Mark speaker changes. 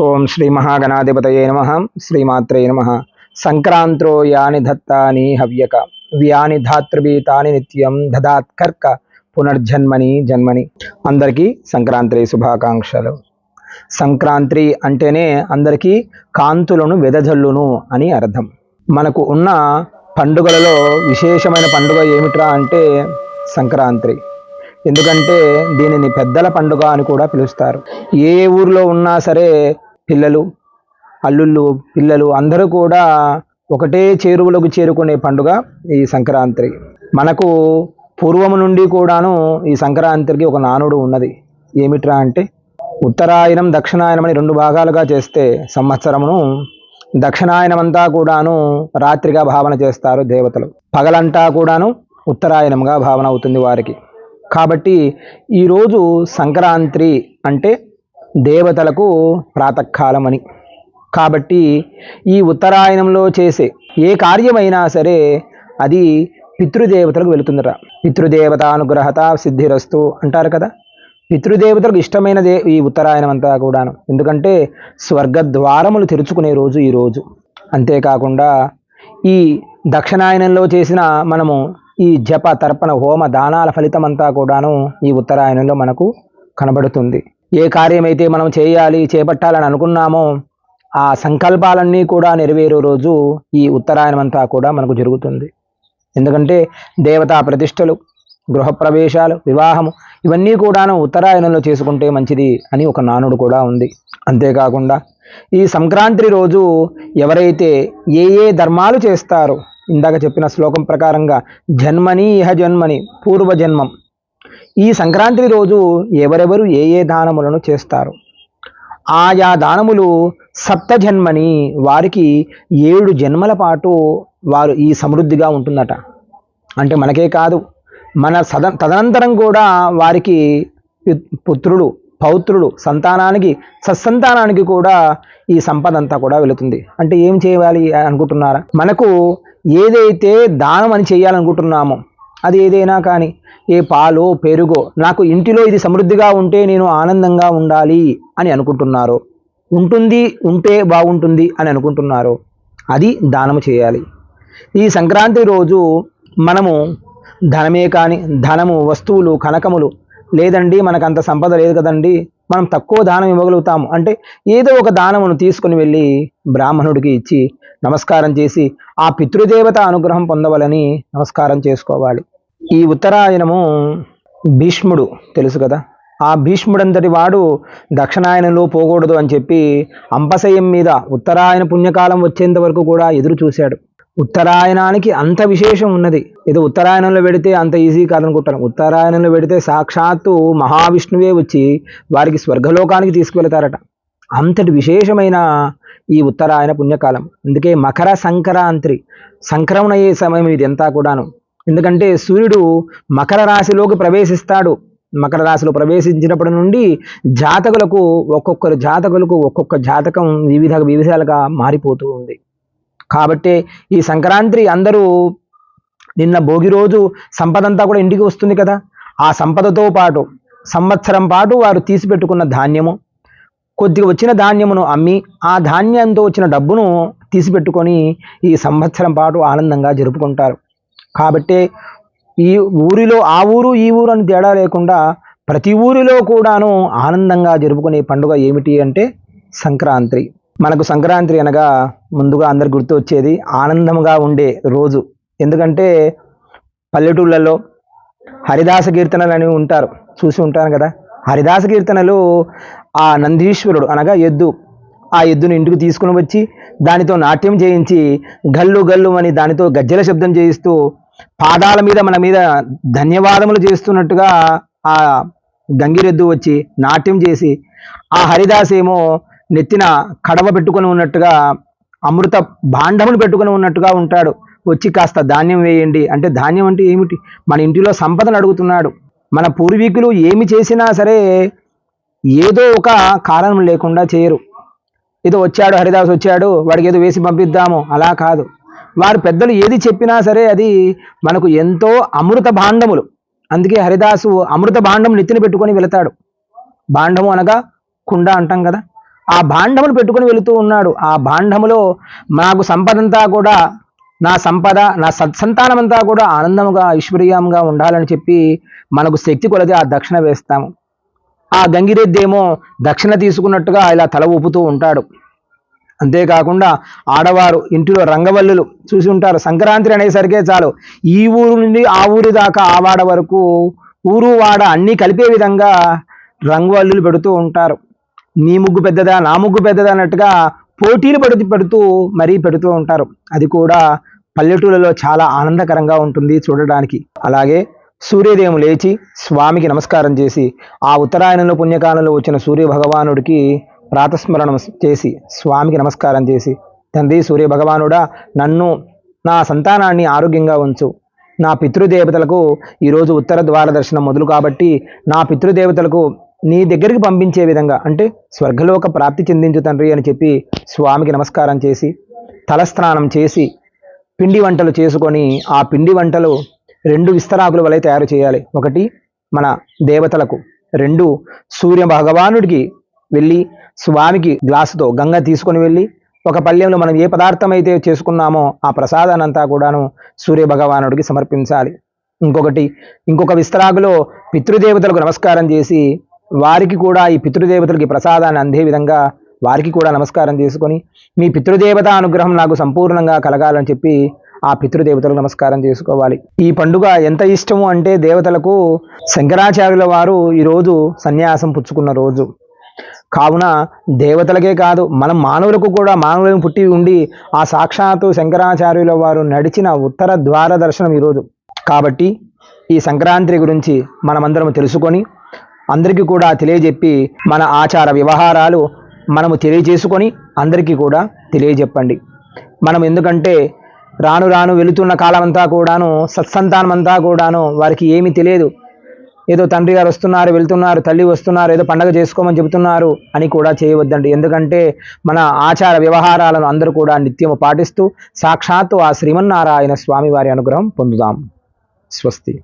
Speaker 1: ఓం శ్రీ మహాగణాధిపతయే నమః. శ్రీమాత్రే నమః. సంక్రాంత్రో యాని దత్తాని హవ్యక వ్యాని ధాతృభీతాని నిత్యం దదాత్కర్క పునర్జన్మని జన్మని. అందరికీ సంక్రాంతి శుభాకాంక్షలు. సంక్రాంతి అంటేనే అందరికీ కాంతులను వెదజల్లును అని అర్థం. మనకు ఉన్న పండుగలలో విశేషమైన పండుగ ఏమిట్రా అంటే సంక్రాంతి. ఎందుకంటే దీనిని పెద్దల పండుగ అని కూడా పిలుస్తారు. ఏ ఊరిలో ఉన్నా సరే పిల్లలు, అల్లుళ్ళు, పిల్లలు అందరూ కూడా ఒకటే చేరువలోకి చేరుకునే పండుగ ఈ సంక్రాంతి. మనకు పూర్వము నుండి కూడాను ఈ సంక్రాంతికి ఒక నానుడు ఉన్నది. ఏమిట్రా అంటే ఉత్తరాయణం దక్షిణాయనం అని రెండు భాగాలుగా చేస్తే సంవత్సరమును దక్షిణాయనం అంతా కూడాను రాత్రిగా భావన చేస్తారు దేవతలు, పగలంతా కూడాను ఉత్తరాయణంగా భావన అవుతుంది వారికి. కాబట్టి ఈరోజు సంక్రాంతి అంటే దేవతలకు ప్రాతకాలం అని. కాబట్టి ఈ ఉత్తరాయణంలో చేసే ఏ కార్యమైనా సరే అది పితృదేవతలకు వెళుతుందట. పితృదేవత అనుగ్రహత సిద్ధిరస్తు అంటారు కదా. పితృదేవతలకు ఇష్టమైనదే ఈ ఉత్తరాయణం అంతా కూడాను. ఎందుకంటే స్వర్గద్వారములు తెరుచుకునే రోజు ఈరోజు. అంతేకాకుండా ఈ దక్షిణాయనంలో చేసిన మనము ఈ జప తర్పణ హోమ దానాల ఫలితం అంతా కూడాను ఈ ఉత్తరాయణంలో మనకు కనబడుతుంది. ఏ కార్యమైతే మనం చేయాలి చేపట్టాలని అనుకున్నామో ఆ సంకల్పాలన్నీ కూడా నెరవేరే రోజు ఈ ఉత్తరాయణం అంతా కూడా మనకు జరుగుతుంది. ఎందుకంటే దేవతా ప్రతిష్టలు, గృహప్రవేశాలు, వివాహము ఇవన్నీ కూడాను ఉత్తరాయణంలో చేసుకుంటే మంచిది అని ఒక నానుడు కూడా ఉంది. అంతేకాకుండా ఈ సంక్రాంతి రోజు ఎవరైతే ఏ ఏ ధర్మాలు చేస్తారో ఇందాక చెప్పిన శ్లోకం ప్రకారంగా జన్మని ఇహ జన్మని పూర్వజన్మం, ఈ సంక్రాంతి రోజు ఎవరెవరు ఏ ఏ దానములను చేస్తారు ఆయా దానములు సప్తజన్మని వారికి 7 జన్మల పాటు వారు ఈ సమృద్ధిగా ఉంటుందట. అంటే మనకే కాదు మన తదనంతరం కూడా వారికి పుత్రులు, పౌత్రులు, సంతానానికి, సత్సంతానానికి కూడా ఈ సంపద అంతా కూడా వెళుతుంది. అంటే ఏం చేయాలి అనుకుంటున్నారా? మనకు ఏదైతే దానం అని చేయాలనుకుంటున్నామో అది ఏదైనా కానీ, ఏ పాలో పెరుగో, నాకు ఇంటిలో ఇది సమృద్ధిగా ఉంటే నేను ఆనందంగా ఉండాలి అని అనుకుంటున్నారో, ఉంటే బాగుంటుంది అని అనుకుంటున్నారో అది దానము చేయాలి. ఈ సంక్రాంతి రోజు మనము ధనమే కానీ, ధనము, వస్తువులు, కనకములు లేదండి మనకు అంత సంపద లేదు కదండి, మనం తక్కువ దానం ఇవ్వగలుగుతాము అంటే ఏదో ఒక దానమును తీసుకుని వెళ్ళి బ్రాహ్మణుడికి ఇచ్చి నమస్కారం చేసి ఆ పితృదేవత అనుగ్రహం పొందవాలని నమస్కారం చేసుకోవాలి. ఈ ఉత్తరాయణము భీష్ముడు తెలుసు కదా. ఆ భీష్ముడంతటి వాడు దక్షిణాయనంలో పోకూడదు అని చెప్పి అంపశయం మీద ఉత్తరాయణ పుణ్యకాలం వచ్చేంత వరకు కూడా ఎదురు చూశాడు. ఉత్తరాయణానికి అంత విశేషం ఉన్నది. ఏదో ఉత్తరాయణంలో పెడితే అంత ఈజీ కాదనుకుంటాను. ఉత్తరాయణంలో పెడితే సాక్షాత్తు మహావిష్ణువే వచ్చి వారికి స్వర్గలోకానికి తీసుకువెళతారట. అంతటి విశేషమైన ఈ ఉత్తరాయణ పుణ్యకాలం. అందుకే మకర సంక్రాంతి, సంక్రమణ అయ్యే సమయం ఇది అంతా కూడాను. ఎందుకంటే సూర్యుడు మకర రాశిలోకి ప్రవేశిస్తాడు. మకర రాశిలో ప్రవేశించినప్పటి నుండి ఒక్కొక్క జాతకం వివిధాలుగా మారిపోతూ ఉంది. కాబట్టి ఈ సంక్రాంతి అందరూ నిన్న భోగి రోజు సంపదంతా కూడా ఇంటికి వస్తుంది కదా. ఆ సంపదతో పాటు సంవత్సరం పాటు వారు తీసిపెట్టుకున్న ధాన్యము, కొద్దిగా వచ్చిన ధాన్యమును అమ్మి ఆ ధాన్యంతో వచ్చిన డబ్బును తీసిపెట్టుకొని ఈ సంవత్సరం పాటు ఆనందంగా జరుపుకుంటారు. కాబట్టి ఈ ఊరిలో ఆ ఊరు ఈ ఊరు అని తేడా లేకుండా ప్రతి ఊరిలో కూడాను ఆనందంగా జరుపుకునే పండుగ ఏమిటి అంటే సంక్రాంతి. మనకు సంక్రాంతి అనగా ముందుగా అందరికి గుర్తు వచ్చేది ఆనందంగా ఉండే రోజు. ఎందుకంటే పల్లెటూళ్ళల్లో హరిదాస కీర్తనలు అని ఉంటారు, చూసి ఉంటాను కదా. హరిదాస కీర్తనలు ఆ నందీశ్వరుడు అనగా ఎద్దు, ఆ ఎద్దును ఇంటికి తీసుకుని వచ్చి దానితో నాట్యం చేయించి గల్లు గల్లు అని దానితో గజ్జల శబ్దం చేయిస్తూ పాదాల మీద మన మీద ధన్యవాదములు చేస్తున్నట్టుగా ఆ గంగిరెద్దు వచ్చి నాట్యం చేసి, ఆ హరిదాస్ ఏమో నెత్తిన కడవ పెట్టుకొని ఉన్నట్టుగా అమృత భాండములు పెట్టుకొని ఉన్నట్టుగా ఉంటాడు. వచ్చి కాస్త ధాన్యం వేయండి అంటే, ధాన్యం అంటే ఏమిటి? మన ఇంటిలో సంపదను అడుగుతున్నాడు. మన పూర్వీకులు ఏమి చేసినా సరే ఏదో ఒక కారణం లేకుండా చేయరు. ఏదో వచ్చాడు హరిదాస్ వచ్చాడు వాడికి ఏదో వేసి పంపిద్దాము అలా కాదు. వారు పెద్దలు ఏది చెప్పినా సరే అది మనకు ఎంతో అమృత భాండములు. అందుకే హరిదాసు అమృత భాండం నెత్తిన పెట్టుకొని వెళతాడు. భాండము అనగా కుండ అంటాం కదా. ఆ భాండమును పెట్టుకుని వెళుతూ ఉన్నాడు. ఆ భాండములో నాకు సంపదంతా కూడా, నా సంపద, నా సత్సంతానమంతా కూడా ఆనందముగా ఐశ్వర్యంగా ఉండాలని చెప్పి మనకు శక్తి కొలది ఆ దక్షిణ వేస్తాము. ఆ గంగిరెద్దు ఏమో దక్షిణ తీసుకున్నట్టుగా ఇలా తల ఊపుతూ ఉంటాడు. అంతేకాకుండా ఆడవారు ఇంటిలో రంగవల్లులు చూసి ఉంటారు. సంక్రాంతి అనేసరికే చాలు ఈ ఊరు నుండి ఆ ఊరి దాకా ఆ వాడ వరకు ఊరు వాడ అన్నీ కలిపే విధంగా రంగవల్లులు పెడుతూ ఉంటారు. నీ ముగ్గు పెద్దదా నా ముగ్గు పెద్దదా అన్నట్టుగా పోటీలు పెడుతూ మరీ పెడుతూ ఉంటారు. అది కూడా పల్లెటూళ్ళలో చాలా ఆనందకరంగా ఉంటుంది చూడడానికి. అలాగే సూర్యోదయం లేచి స్వామికి నమస్కారం చేసి ఆ ఉత్తరాయణంలో పుణ్యకాలంలో వచ్చిన సూర్య భగవానుడికి ప్రాతస్మరణం చేసి స్వామికి నమస్కారం చేసి, తండ్రి సూర్య భగవానుడా, నన్ను నా సంతానాన్ని ఆరోగ్యంగా ఉంచు. నా పితృదేవతలకు ఈరోజు ఉత్తర ద్వార దర్శనం మొదలు కాబట్టి నా పితృదేవతలకు నీ దగ్గరికి పంపించే విధంగా, అంటే స్వర్గలోక ప్రాప్తి చెందించు తండ్రి అని చెప్పి స్వామికి నమస్కారం చేసి తలస్నానం చేసి పిండి వంటలు చేసుకొని ఆ పిండి వంటలు 2 విస్తరాకుల వలె తయారు చేయాలి. ఒకటి మన దేవతలకు, 2 సూర్య భగవానుడికి వెళ్ళి స్వామికి గ్లాసుతో గంగ తీసుకొని వెళ్ళి ఒక పళ్ళెంలో మనం ఏ పదార్థం అయితే చేసుకున్నామో ఆ ప్రసాదాన్ని అంతా కూడాను సూర్య భగవానుడికి సమర్పించాలి. ఇంకొక విస్తరాకులో పితృదేవతలకు నమస్కారం చేసి వారికి కూడా ఈ పితృదేవతలకి ప్రసాదాన్ని అందే విధంగా వారికి కూడా నమస్కారం చేసుకొని మీ పితృదేవత అనుగ్రహం నాకు సంపూర్ణంగా కలగాలని చెప్పి ఆ పితృదేవతలకు నమస్కారం చేసుకోవాలి. ఈ పండుగ ఎంత ఇష్టము అంటే దేవతలకు, శంకరాచార్యుల వారు ఈరోజు సన్యాసం పుచ్చుకున్న రోజు కావున దేవతలకే కాదు మనం మానవులకు కూడా, మానవులను పుట్టి ఉండి ఆ సాక్షాత్తు శంకరాచార్యుల వారు నడిచిన ఉత్తర ద్వార దర్శనం ఈరోజు. కాబట్టి ఈ సంక్రాంతి గురించి మనమందరం తెలుసుకొని అందరికీ కూడా తెలియజెప్పి మన ఆచార వ్యవహారాలు మనము తెలియజేసుకొని అందరికీ కూడా తెలియజెప్పండి. మనం ఎందుకంటే రాను రాను వెళుతున్న కాలం అంతా కూడాను సత్సంతానం అంతా కూడాను వారికి ఏమీ తెలియదు. ఏదో తండ్రి గారు వస్తున్నారు, వెళ్తున్నారు, తల్లి వస్తున్నారు, ఏదో పండగ చేసుకోమని చెబుతున్నారు అని కూడా చేయవద్దండి. ఎందుకంటే మన ఆచార వ్యవహారాలను అందరూ కూడా నిత్యము పాటిస్తూ సాక్షాత్తు ఆ శ్రీమన్నారాయణ స్వామి వారి అనుగ్రహం పొందుదాం. స్వస్తి.